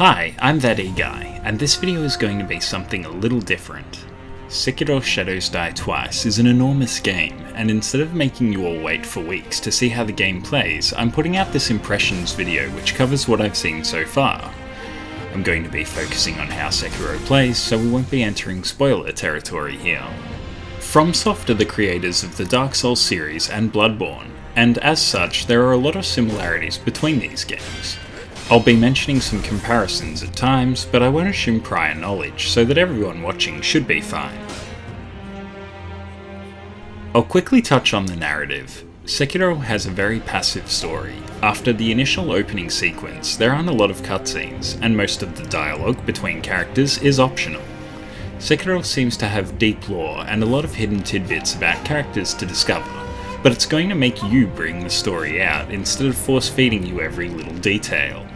Hi, I'm That E-Guy, and this video is going to be something a little different. Sekiro Shadows Die Twice is an enormous game, and instead of making you all wait for weeks to see how the game plays, I'm putting out this impressions video which covers what I've seen so far. I'm going to be focusing on how Sekiro plays, so we won't be entering spoiler territory here. FromSoft are the creators of the Dark Souls series and Bloodborne, and as such there are a lot of similarities between these games. I'll be mentioning some comparisons at times, but I won't assume prior knowledge, so that everyone watching should be fine. I'll quickly touch on the narrative. Sekiro has a very passive story. After the initial opening sequence, there aren't a lot of cutscenes, and most of the dialogue between characters is optional. Sekiro seems to have deep lore and a lot of hidden tidbits about characters to discover, but it's going to make you bring the story out instead of force-feeding you every little detail.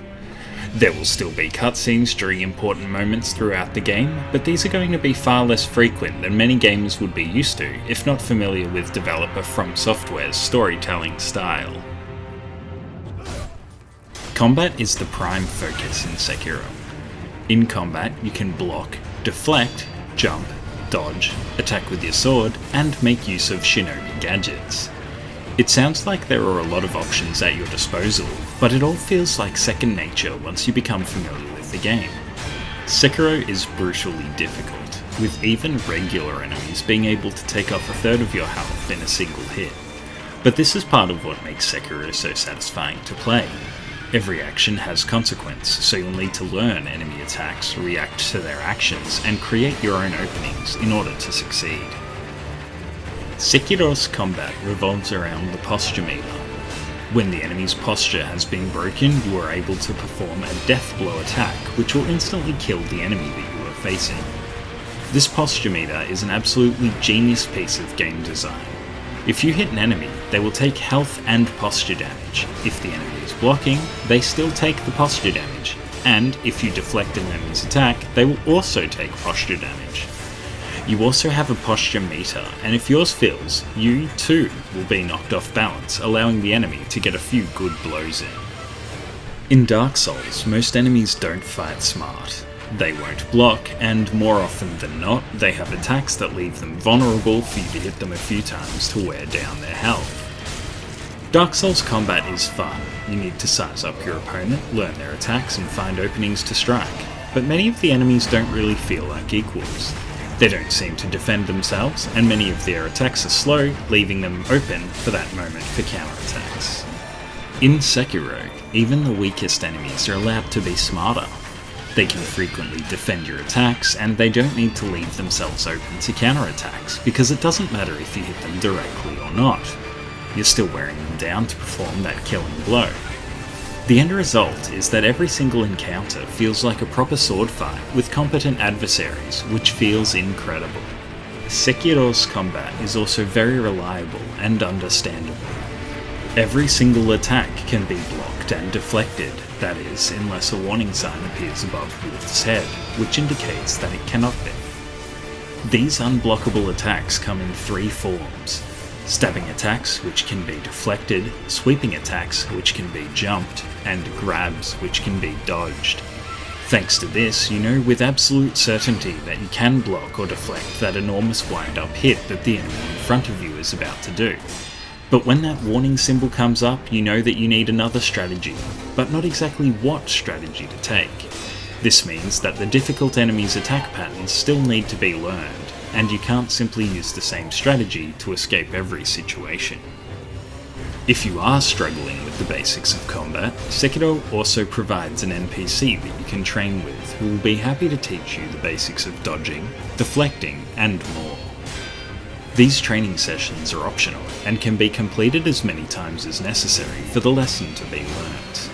There will still be cutscenes during important moments throughout the game, but these are going to be far less frequent than many gamers would be used to if not familiar with developer From Software's storytelling style. Combat is the prime focus in Sekiro. In combat, you can block, deflect, jump, dodge, attack with your sword, and make use of shinobi gadgets. It sounds like there are a lot of options at your disposal, but it all feels like second nature once you become familiar with the game. Sekiro is brutally difficult, with even regular enemies being able to take off a third of your health in a single hit. But this is part of what makes Sekiro so satisfying to play. Every action has consequence, so you'll need to learn enemy attacks, react to their actions, and create your own openings in order to succeed. Sekiro's combat revolves around the posture meter. When the enemy's posture has been broken, you are able to perform a death blow attack, which will instantly kill the enemy that you are facing. This posture meter is an absolutely genius piece of game design. If you hit an enemy, they will take health and posture damage. If the enemy is blocking, they still take the posture damage. And if you deflect an enemy's attack, they will also take posture damage. You also have a posture meter, and if yours fills, you too will be knocked off balance, allowing the enemy to get a few good blows in. In Dark Souls, most enemies don't fight smart. They won't block, and more often than not, they have attacks that leave them vulnerable for you to hit them a few times to wear down their health. Dark Souls combat is fun. You need to size up your opponent, learn their attacks, and find openings to strike, but many of the enemies don't really feel like equals. They don't seem to defend themselves, and many of their attacks are slow, leaving them open for that moment for counterattacks. In Sekiro, even the weakest enemies are allowed to be smarter. They can frequently defend your attacks, and they don't need to leave themselves open to counterattacks, because it doesn't matter if you hit them directly or not. You're still wearing them down to perform that killing blow. The end result is that every single encounter feels like a proper sword fight with competent adversaries, which feels incredible. Sekiro's combat is also very reliable and understandable. Every single attack can be blocked and deflected, that is, unless a warning sign appears above Wolf's head, which indicates that it cannot be. These unblockable attacks come in three forms. Stabbing attacks, which can be deflected, sweeping attacks, which can be jumped, and grabs, which can be dodged. Thanks to this, you know with absolute certainty that you can block or deflect that enormous wind-up hit that the enemy in front of you is about to do. But when that warning symbol comes up, you know that you need another strategy, but not exactly what strategy to take. This means that the difficult enemy's attack patterns still need to be learned, and you can't simply use the same strategy to escape every situation. If you are struggling with the basics of combat, Sekiro also provides an NPC that you can train with who will be happy to teach you the basics of dodging, deflecting, and more. These training sessions are optional and can be completed as many times as necessary for the lesson to be learnt.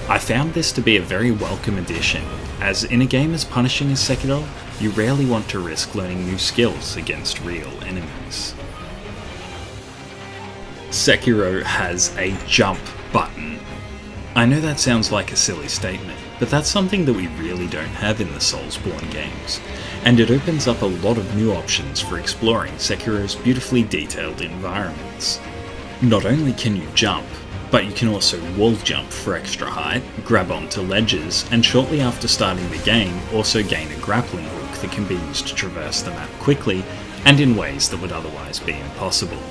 I found this to be a very welcome addition, as in a game as punishing as Sekiro, you rarely want to risk learning new skills against real enemies. Sekiro has a jump button. I know that sounds like a silly statement, but that's something that we really don't have in the Soulsborne games, and it opens up a lot of new options for exploring Sekiro's beautifully detailed environments. Not only can you jump, But you can also wall jump for extra height, grab onto ledges, and shortly after starting the game also gain a grappling hook that can be used to traverse the map quickly and in ways that would otherwise be impossible.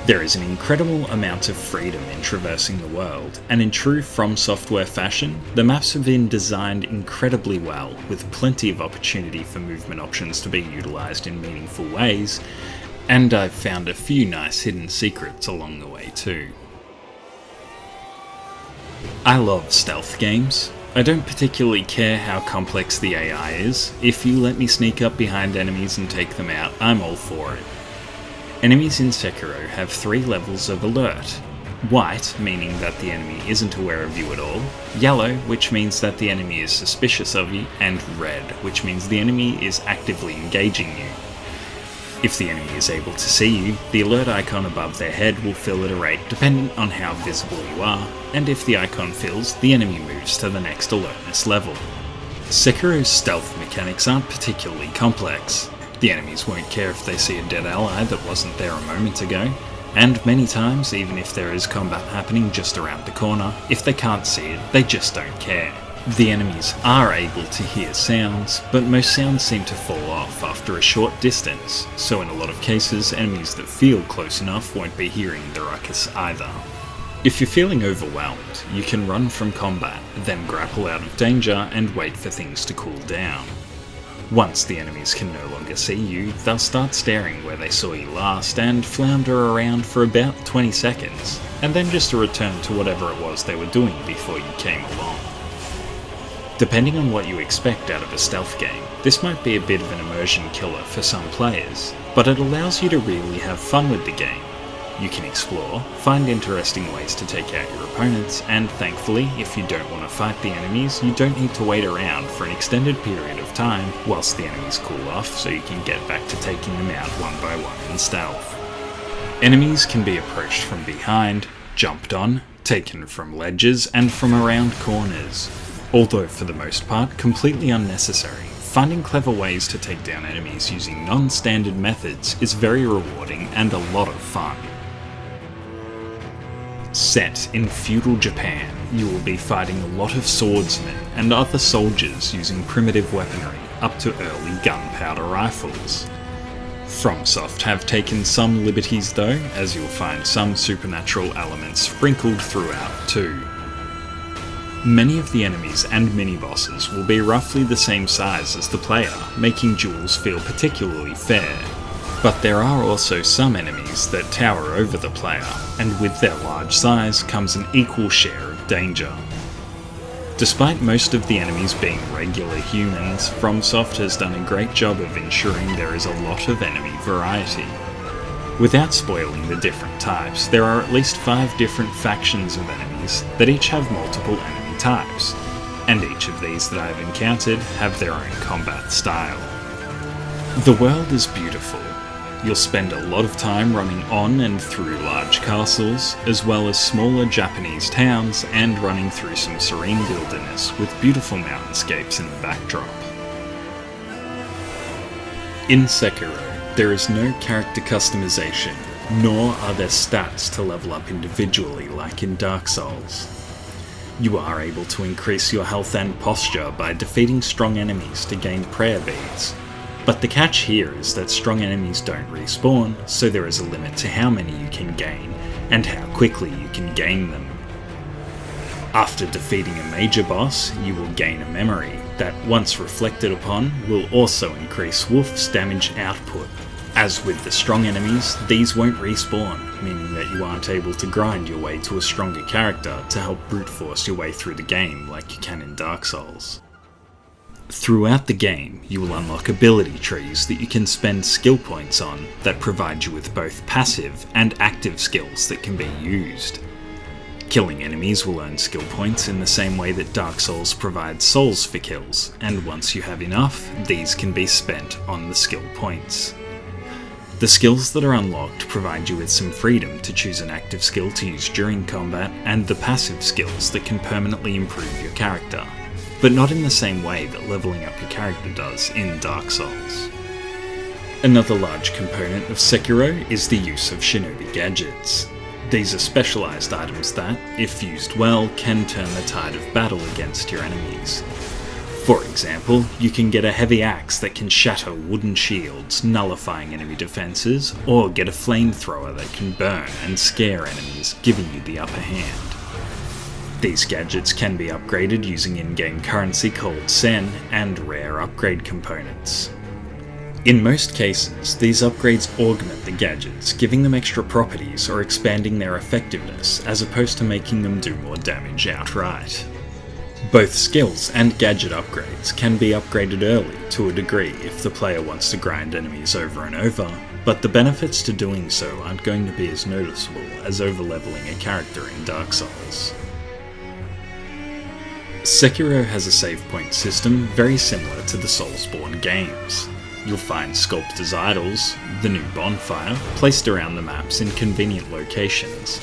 There is an incredible amount of freedom in traversing the world, and in true From Software fashion, the maps have been designed incredibly well, with plenty of opportunity for movement options to be utilised in meaningful ways, and I've found a few nice hidden secrets along the way too. I love stealth games. I don't particularly care how complex the AI is. If you let me sneak up behind enemies and take them out, I'm all for it. Enemies in Sekiro have 3 levels of alert. White, meaning that the enemy isn't aware of you at all, yellow, which means that the enemy is suspicious of you, and red, which means the enemy is actively engaging you. If the enemy is able to see you, the alert icon above their head will fill at a rate dependent on how visible you are, and if the icon fills, the enemy moves to the next alertness level. Sekiro's stealth mechanics aren't particularly complex. The enemies won't care if they see a dead ally that wasn't there a moment ago, and many times, even if there is combat happening just around the corner, if they can't see it, they just don't care. The enemies are able to hear sounds, but most sounds seem to fall off after a short distance, so in a lot of cases, enemies that feel close enough won't be hearing the ruckus either. If you're feeling overwhelmed, you can run from combat, then grapple out of danger and wait for things to cool down. Once the enemies can no longer see you, they'll start staring where they saw you last and flounder around for about 20 seconds, and then just return to whatever it was they were doing before you came along. Depending on what you expect out of a stealth game, this might be a bit of an immersion killer for some players, but it allows you to really have fun with the game. You can explore, find interesting ways to take out your opponents, and thankfully, if you don't want to fight the enemies, you don't need to wait around for an extended period of time whilst the enemies cool off so you can get back to taking them out one by one in stealth. Enemies can be approached from behind, jumped on, taken from ledges, and from around corners. Although for the most part completely unnecessary, finding clever ways to take down enemies using non-standard methods is very rewarding and a lot of fun. Set in feudal Japan, you will be fighting a lot of swordsmen and other soldiers using primitive weaponry, up to early gunpowder rifles. FromSoft have taken some liberties though, as you'll find some supernatural elements sprinkled throughout too. Many of the enemies and mini-bosses will be roughly the same size as the player, making duels feel particularly fair. But there are also some enemies that tower over the player, and with their large size comes an equal share of danger. Despite most of the enemies being regular humans, FromSoft has done a great job of ensuring there is a lot of enemy variety. Without spoiling the different types, there are at least 5 different factions of enemies that each have multiple enemy types, and each of these that I've encountered have their own combat style. The world is beautiful. You'll spend a lot of time running on and through large castles, as well as smaller Japanese towns, and running through some serene wilderness with beautiful mountainscapes in the backdrop. In Sekiro, there is no character customization, nor are there stats to level up individually like in Dark Souls. You are able to increase your health and posture by defeating strong enemies to gain prayer beads. But the catch here is that strong enemies don't respawn, so there is a limit to how many you can gain, and how quickly you can gain them. After defeating a major boss, you will gain a memory that, once reflected upon, will also increase Wolf's damage output. As with the strong enemies, these won't respawn, meaning that you aren't able to grind your way to a stronger character to help brute force your way through the game like you can in Dark Souls. Throughout the game, you will unlock ability trees that you can spend skill points on that provide you with both passive and active skills that can be used. Killing enemies will earn skill points in the same way that Dark Souls provides souls for kills, and once you have enough, these can be spent on the skill points. The skills that are unlocked provide you with some freedom to choose an active skill to use during combat, and the passive skills that can permanently improve your character, but not in the same way that leveling up your character does in Dark Souls. Another large component of Sekiro is the use of shinobi gadgets. These are specialised items that, if used well, can turn the tide of battle against your enemies. For example, you can get a heavy axe that can shatter wooden shields, nullifying enemy defences, or get a flamethrower that can burn and scare enemies, giving you the upper hand. These gadgets can be upgraded using in-game currency called Sen and rare upgrade components. In most cases, these upgrades augment the gadgets, giving them extra properties or expanding their effectiveness, as opposed to making them do more damage outright. Both skills and gadget upgrades can be upgraded early to a degree if the player wants to grind enemies over and over, but the benefits to doing so aren't going to be as noticeable as over-leveling a character in Dark Souls. Sekiro has a save point system very similar to the Soulsborne games. You'll find Sculptor's Idols, the new bonfire, placed around the maps in convenient locations,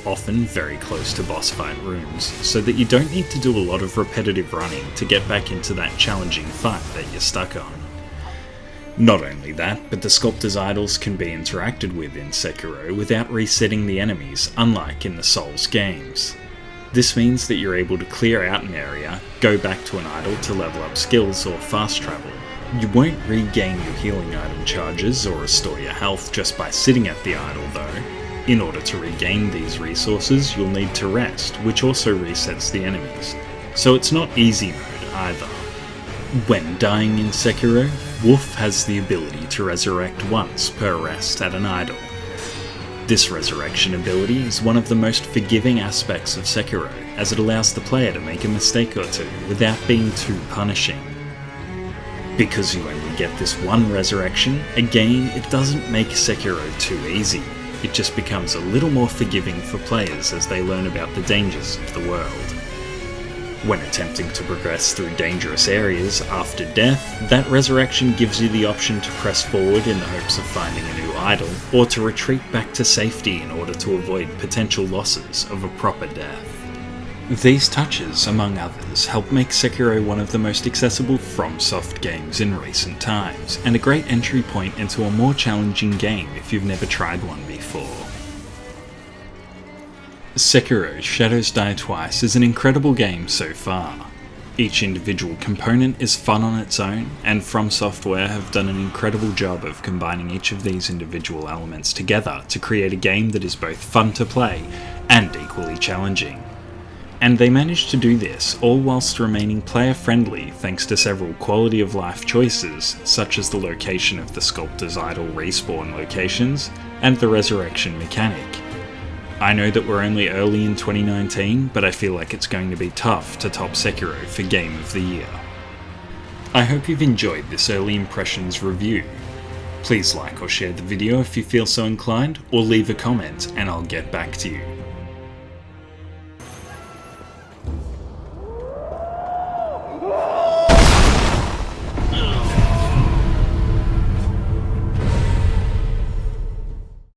often very close to boss fight rooms, so that you don't need to do a lot of repetitive running to get back into that challenging fight that you're stuck on. Not only that, but the Sculptor's Idols can be interacted with in Sekiro without resetting the enemies, unlike in the Souls games. This means that you're able to clear out an area, go back to an idol to level up skills or fast travel. You won't regain your healing item charges or restore your health just by sitting at the idol though. In order to regain these resources, you'll need to rest, which also resets the enemies. So it's not easy mode either. When dying in Sekiro, Wolf has the ability to resurrect once per rest at an idol. This resurrection ability is one of the most forgiving aspects of Sekiro, as it allows the player to make a mistake or two without being too punishing. Because you only get this one resurrection, again, it doesn't make Sekiro too easy. It just becomes a little more forgiving for players as they learn about the dangers of the world. When attempting to progress through dangerous areas after death, that resurrection gives you the option to press forward in the hopes of finding a new idol, or to retreat back to safety in order to avoid potential losses of a proper death. These touches, among others, help make Sekiro one of the most accessible FromSoft games in recent times, and a great entry point into a more challenging game if you've never tried one before. Sekiro Shadows Die Twice is an incredible game so far. Each individual component is fun on its own, and From Software have done an incredible job of combining each of these individual elements together to create a game that is both fun to play and equally challenging. And they managed to do this all whilst remaining player-friendly thanks to several quality of life choices, such as the location of the Sculptor's Idol respawn locations and the resurrection mechanic. I know that we're only early in 2019, but I feel like it's going to be tough to top Sekiro for Game of the Year. I hope you've enjoyed this early impressions review. Please like or share the video if you feel so inclined, or leave a comment and I'll get back to you.